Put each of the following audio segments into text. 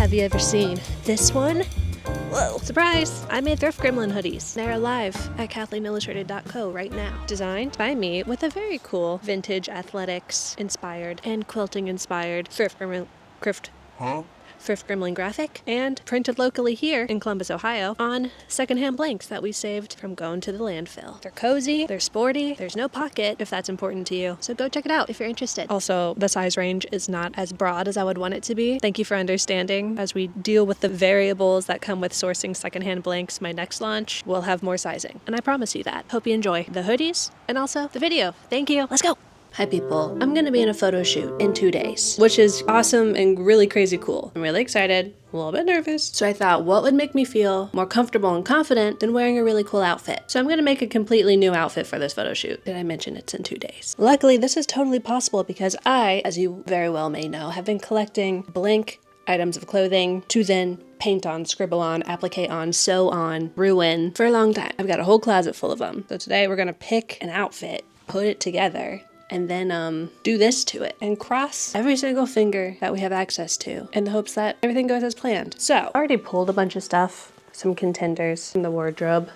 Have you ever seen this one? Whoa, surprise! I made Thrift Gremlin hoodies. They're live at KathleenIllustrated.co right now. Designed by me with a very cool vintage athletics inspired and quilting inspired Thrift Gremlin graphic, and printed locally here in Columbus, Ohio on secondhand blanks that we saved from going to the landfill. They're cozy, they're sporty, there's no pocket if that's important to you, so go check it out if you're interested. Also, the size range is not as broad as I would want it to be. Thank you for understanding. As we deal with the variables that come with sourcing secondhand blanks, my next launch will have more sizing, and I promise you that. Hope you enjoy the hoodies and also the video. Thank you. Let's go. Hi people, I'm gonna be in a photo shoot in 2 days, which is awesome and really crazy cool. I'm really excited, a little bit nervous. So I thought, what would make me feel more comfortable and confident than wearing a really cool outfit? So I'm gonna make a completely new outfit for this photo shoot. Did I mention it's in 2 days? Luckily, this is totally possible because I, as you very well may know, have been collecting blank items of clothing to then paint on, scribble on, applique on, sew on, ruin for a long time. I've got a whole closet full of them. So today we're gonna pick an outfit, put it together, and then do this to it and cross every single finger that we have access to in the hopes that everything goes as planned. So I already pulled a bunch of stuff, some contenders from the wardrobe.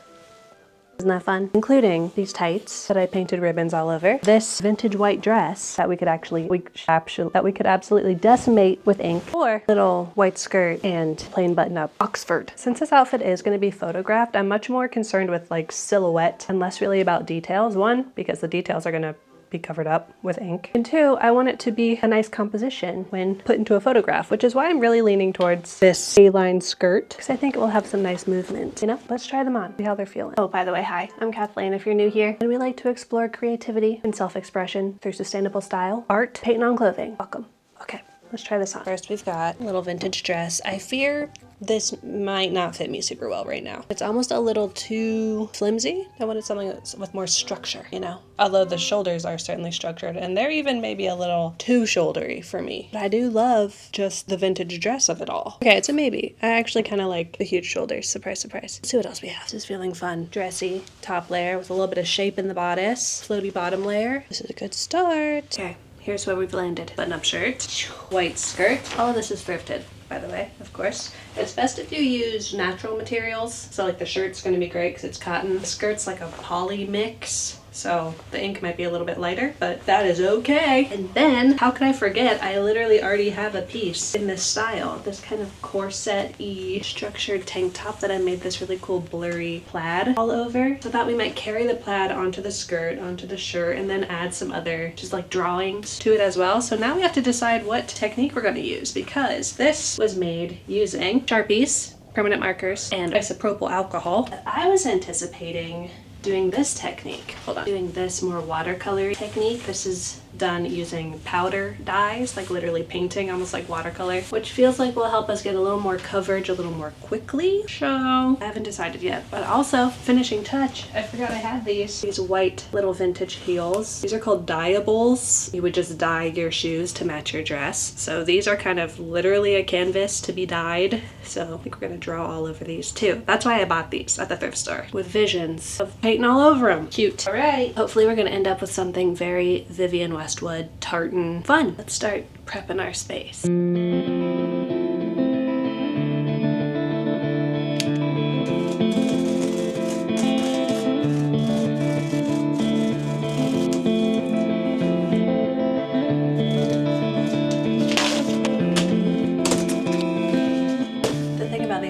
Isn't that fun? Including these tights that I painted ribbons all over. This vintage white dress that we could absolutely decimate with ink, or little white skirt and plain button-up Oxford. Since this outfit is going to be photographed, I'm much more concerned with like silhouette and less really about details. One, because the details are going to be covered up with ink. And two, I want it to be a nice composition when put into a photograph, which is why I'm really leaning towards this A-line skirt, because I think it will have some nice movement. You know, let's try them on, see how they're feeling. Oh, by the way, hi, I'm Kathleen if you're new here, and we like to explore creativity and self-expression through sustainable style, art, painting on clothing. Welcome. Okay, let's try this on. First, we've got a little vintage dress. I fear this might not fit me super well right now. It's almost a little too flimsy. I wanted something that's with more structure, you know? Although the shoulders are certainly structured, and they're even maybe a little too shouldery for me. But I do love just the vintage dress of it all. Okay, it's a maybe. I actually kind of like the huge shoulders. Surprise, surprise. Let's see what else we have. This is feeling fun. Dressy top layer with a little bit of shape in the bodice. Floaty bottom layer. This is a good start. Okay, here's where we've landed. Button-up shirt, white skirt. All of this is thrifted, by the way, of course. It's best if you use natural materials. So like the shirt's gonna be great because it's cotton. The skirt's like a poly mix, so the ink might be a little bit lighter, but that is okay. And then, how could I forget, I literally already have a piece in this style, this kind of corset-y structured tank top that I made this really cool blurry plaid all over. So I thought we might carry the plaid onto the skirt, onto the shirt, and then add some other just like drawings to it as well. So now we have to decide what technique we're gonna use, because this was made using Sharpies, permanent markers, and isopropyl alcohol. I was anticipating doing this technique. Hold on. Doing this more watercolor technique. This is done using powder dyes, like literally painting, almost like watercolor, which feels like will help us get a little more coverage a little more quickly. So I haven't decided yet. But also, finishing touch, I forgot I had these white little vintage heels. These are called dyeables. You would just dye your shoes to match your dress. So these are kind of literally a canvas to be dyed. So I think we're gonna draw all over these too. That's why I bought these at the thrift store, with visions of painting all over them. Cute. All right. Hopefully we're gonna end up with something very Vivienne Westwood, tartan fun. Let's start prepping our space.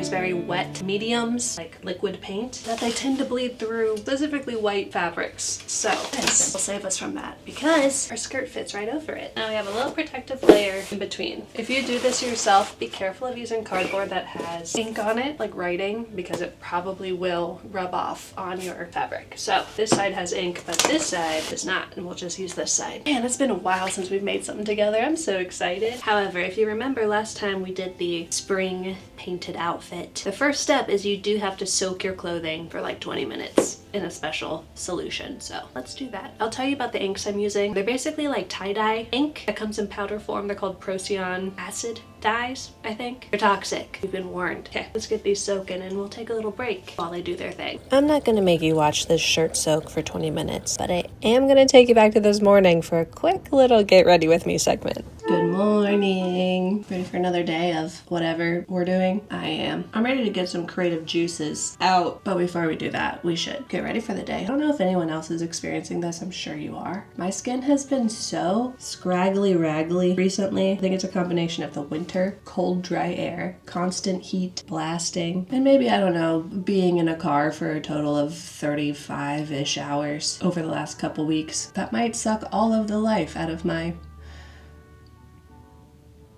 Very wet mediums, like liquid paint, that they tend to bleed through specifically white fabrics. So this will save us from that because our skirt fits right over it. Now we have a little protective layer in between. If you do this yourself, be careful of using cardboard that has ink on it, like writing, because it probably will rub off on your fabric. So this side has ink, but this side does not, and we'll just use this side. Man, it's been a while since we've made something together. I'm so excited. However, if you remember last time we did the spring painted outfit, the first step is you do have to soak your clothing for like 20 minutes in a special solution. So let's do that. I'll tell you about the inks I'm using. They're basically like tie-dye ink that comes in powder form. They're called Procyon acid dyes, I think. They're toxic. You've been warned. Okay, let's get these soaking and we'll take a little break while they do their thing. I'm not gonna make you watch this shirt soak for 20 minutes, but I am gonna take you back to this morning for a quick little get ready with me segment. Good morning. Ready for another day of whatever we're doing? I am. I'm ready to get some creative juices out. But before we do that, we should get ready for the day. I don't know if anyone else is experiencing this. I'm sure you are. My skin has been so scraggly raggly recently. I think it's a combination of the winter, cold, dry air, constant heat, blasting, and maybe, I don't know, being in a car for a total of 35-ish hours over the last couple weeks. That might suck all of the life out of my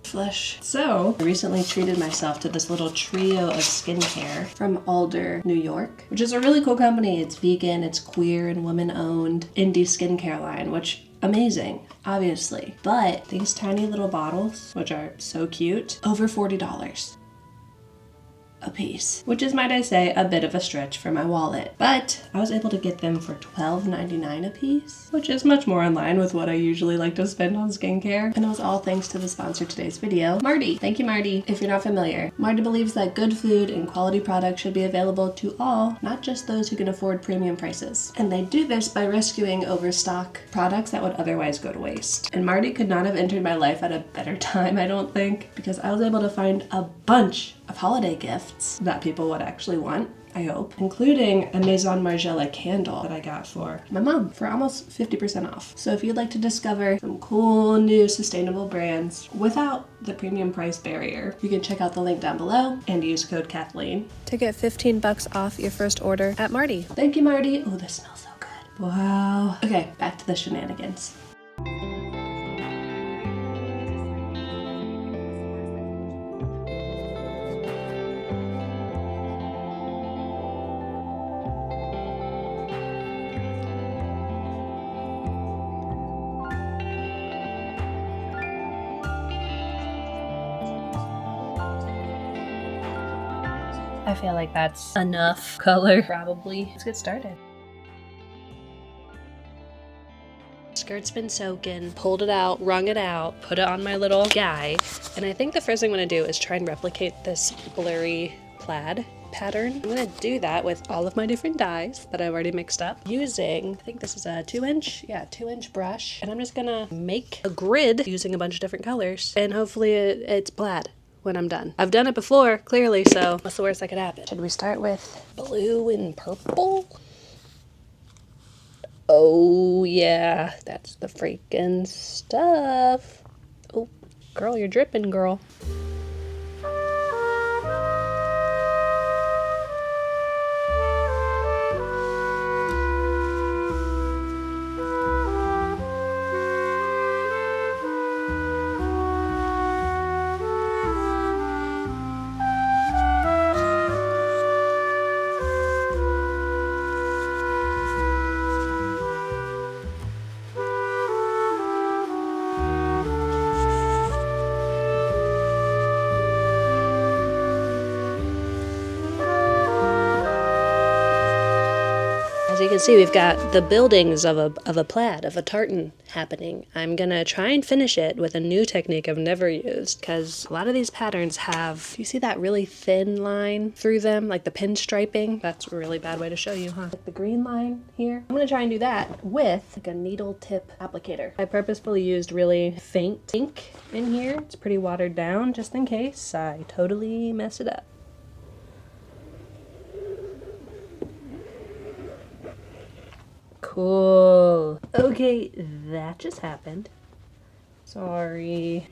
flesh. So, I recently treated myself to this little trio of skincare from Alder, New York, which is a really cool company. It's vegan, it's queer and women-owned indie skincare line, which amazing, obviously. But these tiny little bottles, which are so cute, over $40 a piece, which is, might I say, a bit of a stretch for my wallet. But I was able to get them for $12.99 a piece, which is much more in line with what I usually like to spend on skincare. And it was all thanks to the sponsor of today's video, Marty. Thank you, Marty. If you're not familiar, Marty believes that good food and quality products should be available to all, not just those who can afford premium prices. And they do this by rescuing overstock products that would otherwise go to waste. And Marty could not have entered my life at a better time, I don't think, because I was able to find a bunch of holiday gifts that people would actually want, I hope, including a Maison Margiela candle that I got for my mom for almost 50% off. So if you'd like to discover some cool new sustainable brands without the premium price barrier, you can check out the link down below and use code Kathleen to get 15 bucks off your first order at Marty. Thank you, Marty. Oh, this smells so good. Wow. Okay, back to the shenanigans. I feel like that's enough color, probably. Let's get started. Skirt's been soaking, pulled it out, wrung it out, put it on my little guy, and I think the first thing I'm gonna do is try and replicate this blurry plaid pattern. I'm gonna do that with all of my different dyes that I've already mixed up using, I think this is a 2-inch brush, and I'm just gonna make a grid using a bunch of different colors, and hopefully it's plaid when I'm done. I've done it before, clearly, so what's the worst that could happen? Should we start with blue and purple? Oh yeah, that's the freaking stuff. Oh, girl, you're dripping, girl. As you can see, we've got the buildings of a plaid, of a tartan happening. I'm gonna try and finish it with a new technique I've never used, because a lot of these patterns have, do you see that really thin line through them, like the pinstriping? That's a really bad way to show you, huh? Like the green line here. I'm gonna try and do that with like a needle tip applicator. I purposefully used really faint ink in here. It's pretty watered down, just in case I totally mess it up. Cool. Okay, that just happened. Sorry.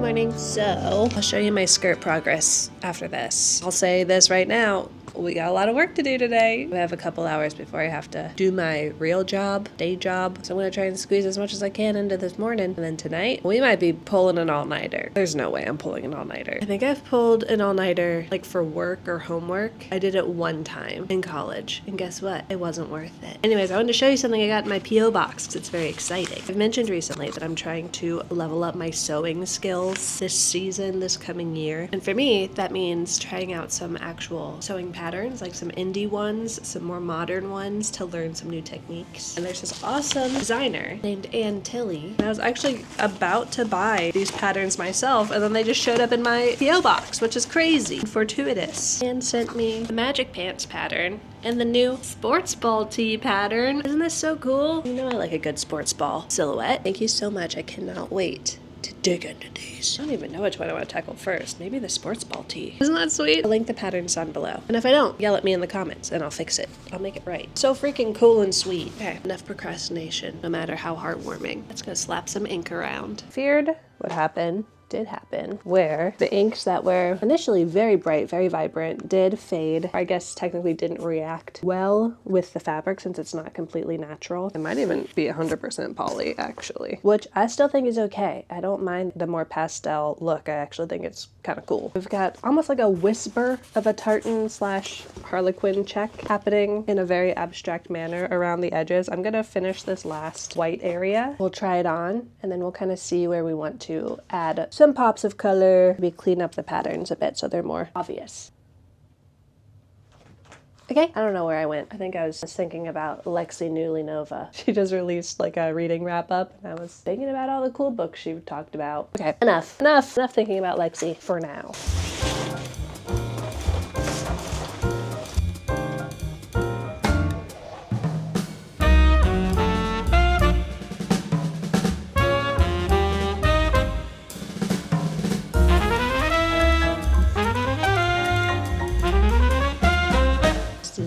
morning. So I'll show you my skirt progress after this. I'll say this right now. We got a lot of work to do today. We have a couple hours before I have to do my real job, day job. So I'm gonna try and squeeze as much as I can into this morning. And then tonight, we might be pulling an all-nighter. There's no way I'm pulling an all-nighter. I think I've pulled an all-nighter like for work or homework. I did it one time in college. And guess what? It wasn't worth it. Anyways, I wanted to show you something I got in my P.O. box because it's very exciting. I've mentioned recently that I'm trying to level up my sewing skills this season, this coming year. And for me, that means trying out some actual sewing patterns, like some indie ones, some more modern ones to learn some new techniques. And there's this awesome designer named Ann Tilley. And I was actually about to buy these patterns myself, and then they just showed up in my P.O. box, which is crazy and fortuitous. Ann sent me the Magic Pants pattern and the new sports ball tee pattern. Isn't this so cool? You know I like a good sports ball silhouette. Thank you so much. I cannot wait to dig into these. I don't even know which one I want to tackle first. Maybe the sports ball tee. Isn't that sweet? I'll link the patterns down below. And if I don't, yell at me in the comments and I'll fix it. I'll make it right. So freaking cool and sweet. Okay, enough procrastination, no matter how heartwarming. Let's go slap some ink around. Feared what happened did happen, where the inks that were initially very bright, very vibrant, did fade. I guess technically didn't react well with the fabric since it's not completely natural. It might even be 100% poly, actually, which I still think is okay. I don't mind the more pastel look. I actually think it's kind of cool. We've got almost like a whisper of a tartan slash harlequin check happening in a very abstract manner around the edges. I'm gonna finish this last white area. We'll try it on and then we'll kind of see where we want to add some pops of color, maybe clean up the patterns a bit so they're more obvious. Okay, I don't know where I went. I think I was thinking about Lexi Newly Nova. She just released like a reading wrap up and I was thinking about all the cool books she talked about. Okay, enough thinking about Lexi for now.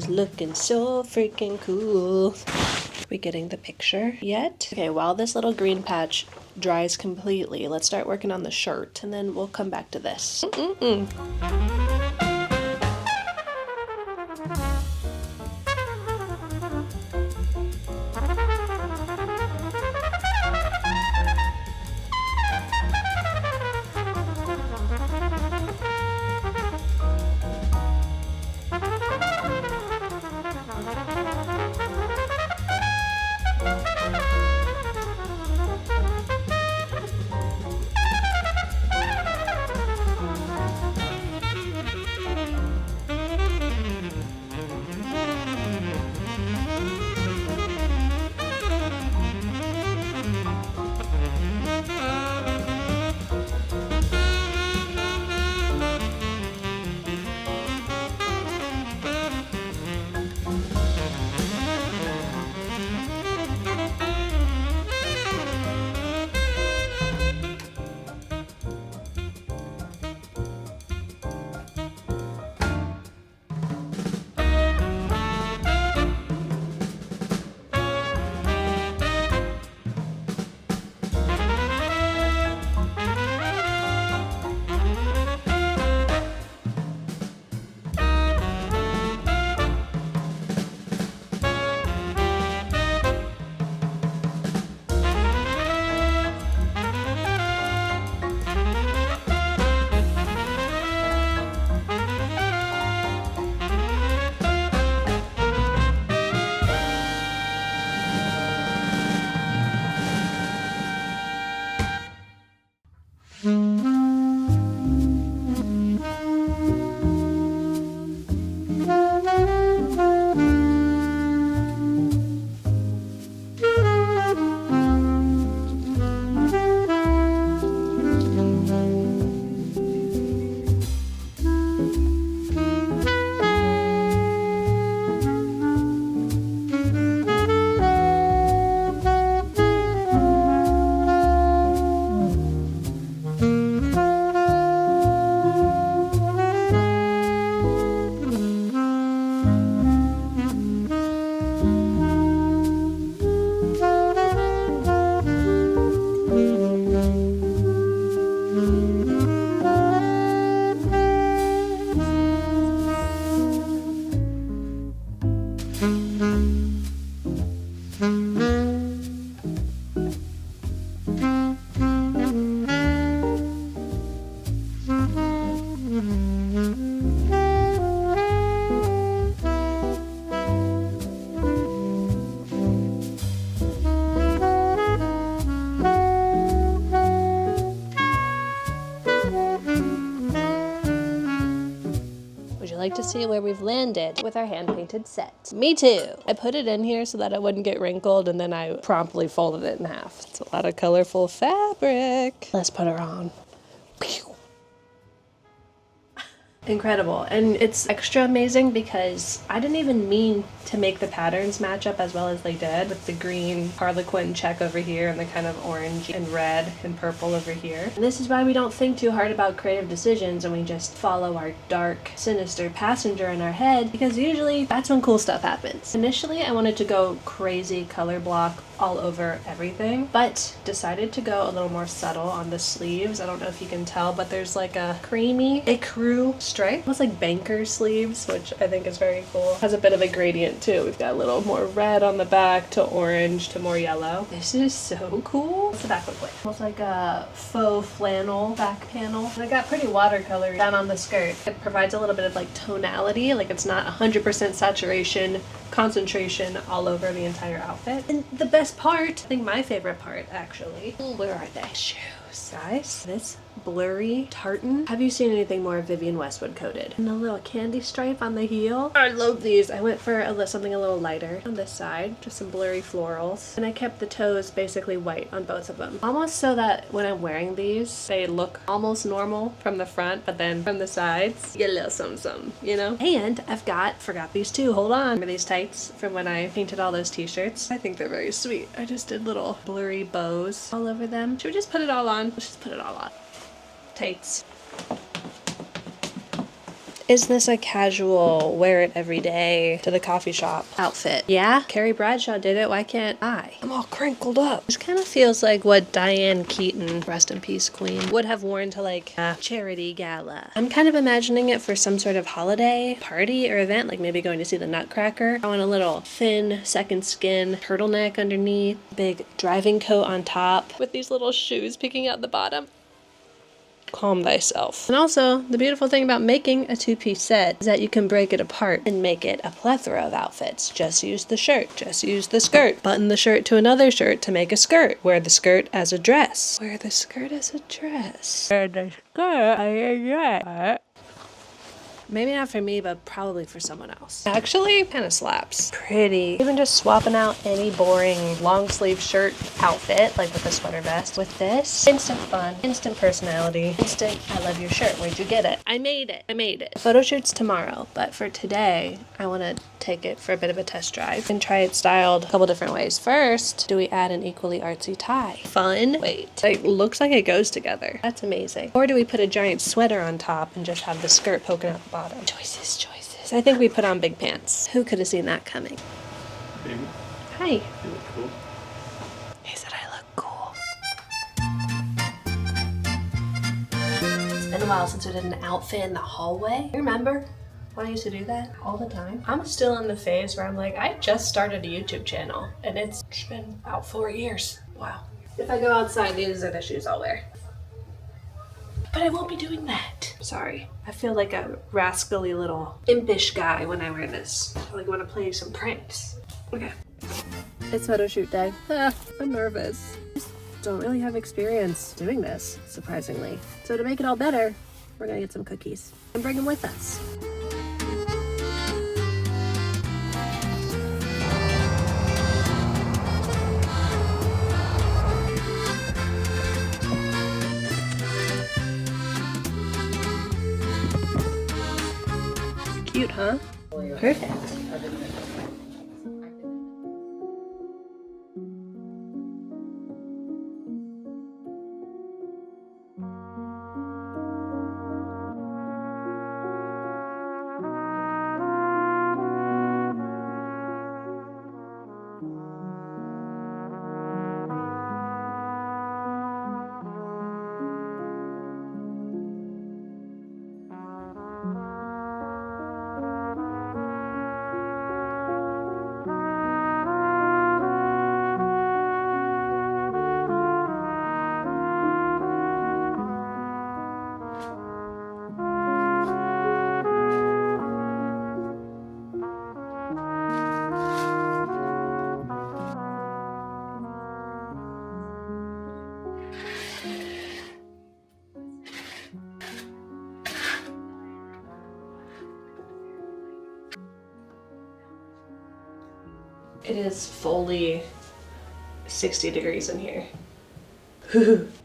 Looking so freaking cool. We getting the picture yet? Okay, while this little green patch dries completely, let's start working on the shirt and then we'll come back to this. like to see where we've landed with our hand-painted set. Me too. I put it in here so that it wouldn't get wrinkled, and then I promptly folded it in half. It's a lot of colorful fabric. Let's put her on. Incredible. And it's extra amazing because I didn't even mean to make the patterns match up as well as they did, with the green harlequin check over here and the kind of orange and red and purple over here. And this is why we don't think too hard about creative decisions and we just follow our dark, sinister passenger in our head, because usually that's when cool stuff happens. Initially, I wanted to go crazy color block all over everything, but decided to go a little more subtle on the sleeves. I don't know if you can tell, but there's like a creamy ecru stripe, almost like banker sleeves, which I think is very cool. Has a bit of a gradient too. We've got a little more red on the back to orange to more yellow. This is so cool. What's the back look like? Almost like a faux flannel back panel. And I got pretty watercolor down on the skirt. It provides a little bit of like tonality, like it's not 100% saturation, concentration all over the entire outfit. And the best part, I think my favorite part actually, where are they? Shoes, guys. This blurry tartan. Have you seen anything more Vivienne Westwood coated? And a little candy stripe on the heel. I love these. I went for something a little lighter on this side, just some blurry florals. And I kept the toes basically white on both of them. Almost so that when I'm wearing these, they look almost normal from the front, but then from the sides, you get a little something, you know? And I've forgot these too. Hold on. Remember these tights from when I painted all those t-shirts? I think they're very sweet. I just did little blurry bows all over them. Should we just put it all on? Let's just put it all on. Tights. Is this a casual, wear it every day to the coffee shop outfit? Yeah, Carrie Bradshaw did it. Why can't I? I'm all crinkled up. This kind of feels like what Diane Keaton, rest in peace queen, would have worn to like a charity gala. I'm kind of imagining it for some sort of holiday party or event, like maybe going to see the Nutcracker. I want a little thin second skin turtleneck underneath, big driving coat on top with these little shoes peeking out the bottom. Calm thyself. And also, the beautiful thing about making a two-piece set is that you can break it apart and make it a plethora of outfits. Just use the shirt, just use the skirt, button the shirt to another shirt to make a skirt, wear the skirt as a dress, wear the skirt as a dress, wear the skirt as a dress. Maybe not for me, but probably for someone else. Actually, kind of slaps. Pretty. Even just swapping out any boring long sleeve shirt outfit, like with a sweater vest, with this. Instant fun, instant personality, instant I love your shirt. Where'd you get it? I made it. I made it. Photo shoot's tomorrow, but for today, I want to take it for a bit of a test drive and try it styled a couple different ways. First, do we add an equally artsy tie? Fun. Wait, it looks like it goes together. That's amazing. Or do we put a giant sweater on top and just have the skirt poking out the bottom? Choices, choices. I think we put on big pants. Who could have seen that coming? Baby. Hi. You look cool. He said I look cool. It's been a while since we did an outfit in the hallway. You remember when I used to do that all the time? I'm still in the phase where I'm like, I just started a YouTube channel and it's been about 4 years. Wow. If I go outside, these are the shoes I'll wear. But I won't be doing that. Sorry. I feel like a rascally little impish guy when I wear this. I like want to play some pranks. Okay. It's photo shoot day. I'm nervous. I just don't really have experience doing this, surprisingly. So to make it all better, we're gonna get some cookies and bring them with us. Cute, huh? Perfect. It is fully 60 degrees in here.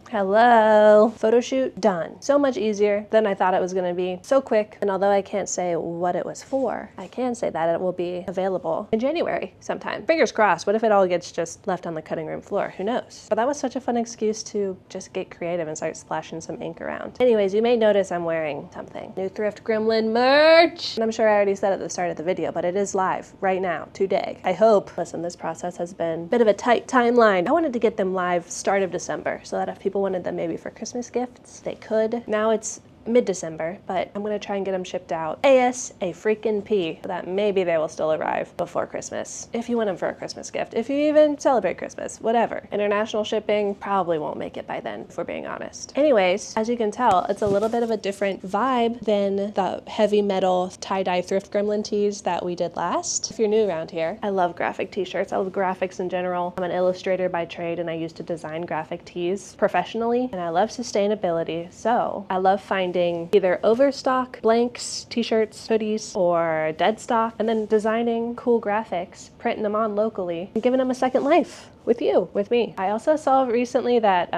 Hello. Photoshoot done. So much easier than I thought it was going to be. So quick. And although I can't say what it was for, I can say that it will be available in January sometime. Fingers crossed. What if it all gets just left on the cutting room floor? Who knows? But that was such a fun excuse to just get creative and start splashing some ink around. Anyways, you may notice I'm wearing something. New Thrift Grimmlin merch. And I'm sure I already said at the start of the video, but it is live right now, today. I hope. Listen, this process has been a bit of a tight timeline. I wanted to get them live start of December so that if people wanted them maybe for Christmas gifts, they could. Now it's mid-December, but I'm gonna try and get them shipped out ASAP so that maybe they will still arrive before Christmas. If you want them for a Christmas gift, if you even celebrate Christmas, whatever. International shipping probably won't make it by then, if we're being honest. Anyways, as you can tell, it's a little bit of a different vibe than the heavy metal tie-dye thrift gremlin tees that we did last. If you're new around here, I love graphic t-shirts. I love graphics in general. I'm an illustrator by trade and I used to design graphic tees professionally, and I love sustainability, so I love finding either overstock blanks, t-shirts, hoodies, or dead stock, and then designing cool graphics, printing them on locally, and giving them a second life. With you, with me. I also saw recently that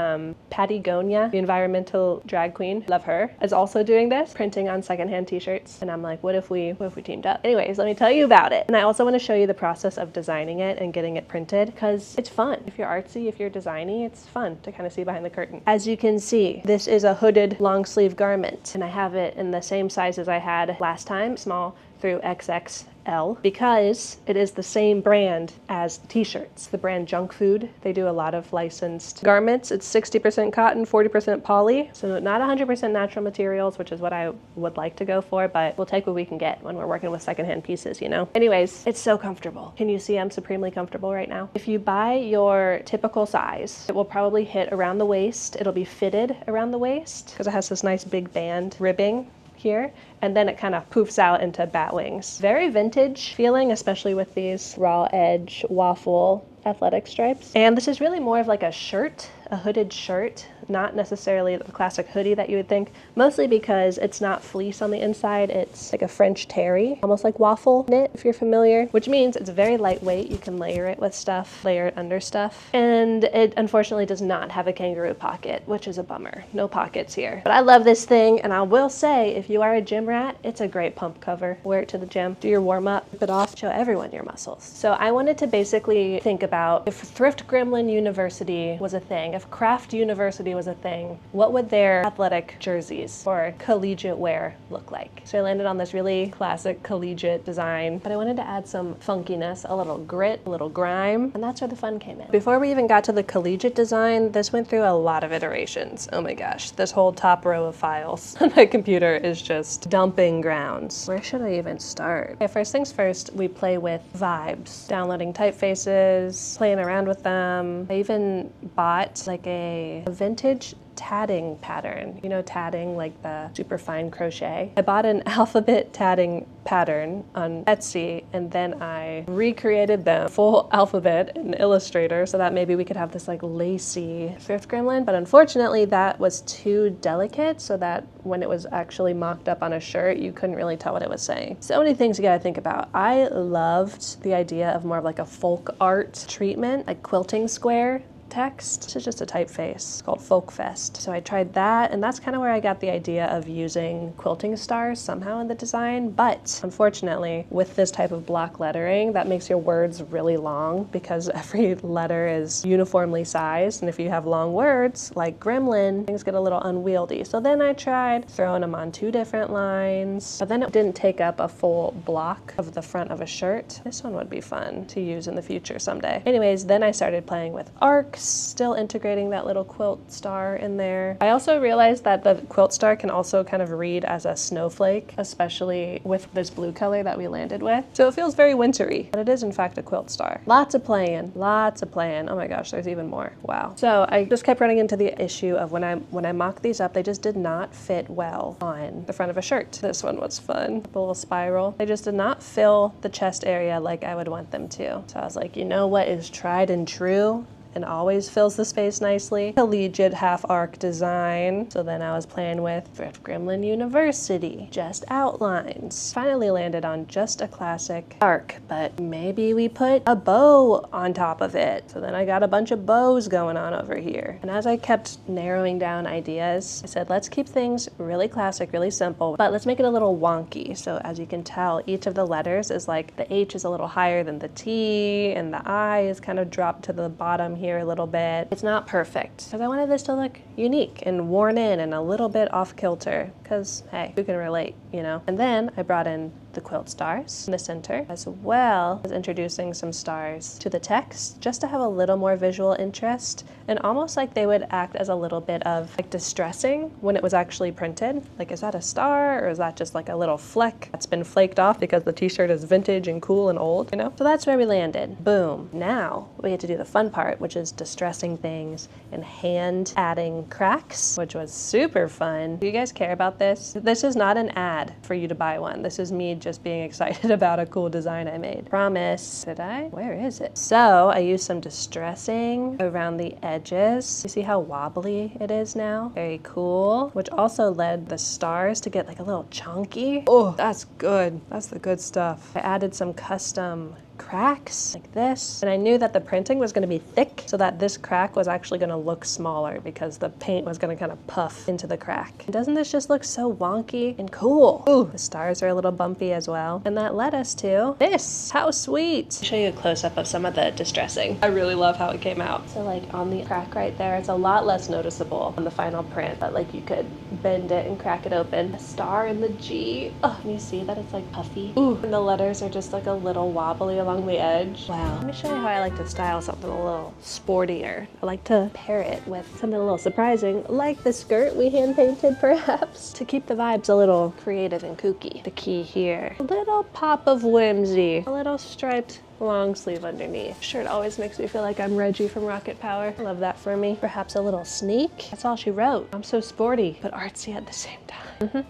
Patty Gonia, the environmental drag queen, love her, is also doing this, printing on secondhand t-shirts. And I'm like, what if we teamed up? Anyways, let me tell you about it. And I also want to show you the process of designing it and getting it printed, because it's fun. If you're artsy, if you're designy, it's fun to kind of see behind the curtain. As you can see, this is a hooded long sleeve garment, and I have it in the same size as I had last time, small through XXL, because it is the same brand as the t-shirts. The brand Junk Food, they do a lot of licensed garments. It's 60% cotton, 40% poly, so not 100% natural materials, which is what I would like to go for, but we'll take what we can get when we're working with secondhand pieces, you know? Anyways, it's so comfortable. Can you see I'm supremely comfortable right now? If you buy your typical size, it will probably hit around the waist. It'll be fitted around the waist because it has this nice big band ribbing here, and then it kind of poofs out into bat wings. Very vintage feeling, especially with these raw edge waffle athletic stripes. And this is really more of like a shirt, a hooded shirt, not necessarily the classic hoodie that you would think, mostly because it's not fleece on the inside. It's like a French terry, almost like waffle knit, if you're familiar, which means it's very lightweight. You can layer it with stuff, layer it under stuff. And it unfortunately does not have a kangaroo pocket, which is a bummer. No pockets here. But I love this thing, and I will say, if you are a gym rat, it's a great pump cover. Wear it to the gym, do your warm up, rip it off, show everyone your muscles. So I wanted to basically think about if Thrift Gremlin University was a thing, if Craft University was a thing, what would their athletic jerseys or collegiate wear look like? So I landed on this really classic collegiate design, but I wanted to add some funkiness, a little grit, a little grime, and that's where the fun came in. Before we even got to the collegiate design, this went through a lot of iterations. Oh my gosh, this whole top row of files on my computer is just dumping grounds. Where should I even start? Okay, first things first, we play with vibes, downloading typefaces, playing around with them. I even bought like a vintage tatting pattern. You know, tatting, like the super fine crochet. I bought an alphabet tatting pattern on Etsy, and then I recreated the full alphabet in Illustrator so that maybe we could have this like lacy thrift gremlin, but unfortunately that was too delicate so that when it was actually mocked up on a shirt, you couldn't really tell what it was saying. So many things you gotta think about. I loved the idea of more of like a folk art treatment, like quilting square text. This is just a typeface. It's called Folk Fest. So I tried that, and that's kind of where I got the idea of using quilting stars somehow in the design. But unfortunately, with this type of block lettering, that makes your words really long because every letter is uniformly sized. And if you have long words like gremlin, things get a little unwieldy. So then I tried throwing them on 2 different lines, but then it didn't take up a full block of the front of a shirt. This one would be fun to use in the future someday. Anyways, then I started playing with arcs, still integrating that little quilt star in there. I also realized that the quilt star can also kind of read as a snowflake, especially with this blue color that we landed with. So it feels very wintry, but it is in fact a quilt star. Lots of playing, lots of playing. Oh my gosh, there's even more. Wow. So I just kept running into the issue of when I mocked these up, they just did not fit well on the front of a shirt. This one was fun, a little spiral. They just did not fill the chest area like I would want them to. So I was like, you know what is tried and true? and always fills the space nicely. Collegiate half arc design. So then I was playing with Thrift Gremlin University, just outlines. Finally landed on just a classic arc, but maybe we put a bow on top of it. So then I got a bunch of bows going on over here. And as I kept narrowing down ideas, I said, let's keep things really classic, really simple, but let's make it a little wonky. So as you can tell, each of the letters is like the H is a little higher than the T, and the I is kind of dropped to the bottom here a little bit. It's not perfect because I wanted this to look unique and worn in and a little bit off kilter because, hey, who can relate, you know? And then I brought in the quilt stars in the center, as well as introducing some stars to the text just to have a little more visual interest, and almost like they would act as a little bit of like distressing when it was actually printed. Like, is that a star or is that just like a little fleck that's been flaked off because the t-shirt is vintage and cool and old, you know? So that's where we landed. Boom. Now we get to do the fun part, which is distressing things and hand adding cracks, which was super fun. Do you guys care about this? This is not an ad for you to buy one. This is me just being excited about a cool design I made. Promise. Did I? Where is it? So I used some distressing around the edges. You see how wobbly it is now? Very cool. Which also led the stars to get like a little chunky. Oh, that's good. That's the good stuff. I added some custom cracks like this, and I knew that the printing was going to be thick so that this crack was actually going to look smaller because the paint was going to kind of puff into the crack. And doesn't this just look so wonky and cool? Ooh, the stars are a little bumpy as well, and that led us to this. How sweet. I'll show you a close-up of some of the distressing. I really love how it came out. So like on the crack right there, it's a lot less noticeable on the final print, but like you could bend it and crack it open. A star in the G. Oh, and you see that it's like puffy. Ooh, and the letters are just like a little wobbly along the edge. Wow. Let me show you how I like to style something a little sportier. I like to pair it with something a little surprising, like the skirt we hand painted perhaps, to keep the vibes a little creative and kooky. The key here, a little pop of whimsy, a little striped long sleeve underneath. Shirt always makes me feel like I'm Reggie from Rocket Power. I love that for me. Perhaps a little sneak. That's all she wrote. I'm so sporty, but artsy at the same time.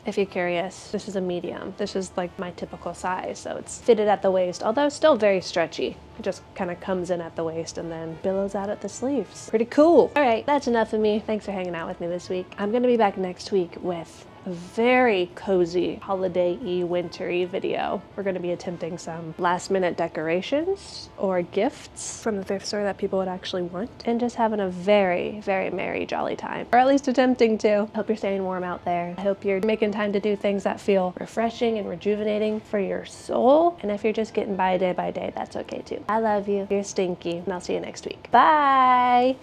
If you're curious, this is a medium. This is like my typical size, so it's fitted at the waist, although still very stretchy. It just kind of comes in at the waist and then billows out at the sleeves. Pretty cool. All right, that's enough of me. Thanks for hanging out with me this week. I'm gonna be back next week with a very cozy holiday-y, wintry video. We're going to be attempting some last-minute decorations or gifts from the thrift store that people would actually want, and just having a very, very merry, jolly time, or at least attempting to. Hope you're staying warm out there. I hope you're making time to do things that feel refreshing and rejuvenating for your soul, and if you're just getting by day, that's okay too. I love you. You're stinky, and I'll see you next week. Bye!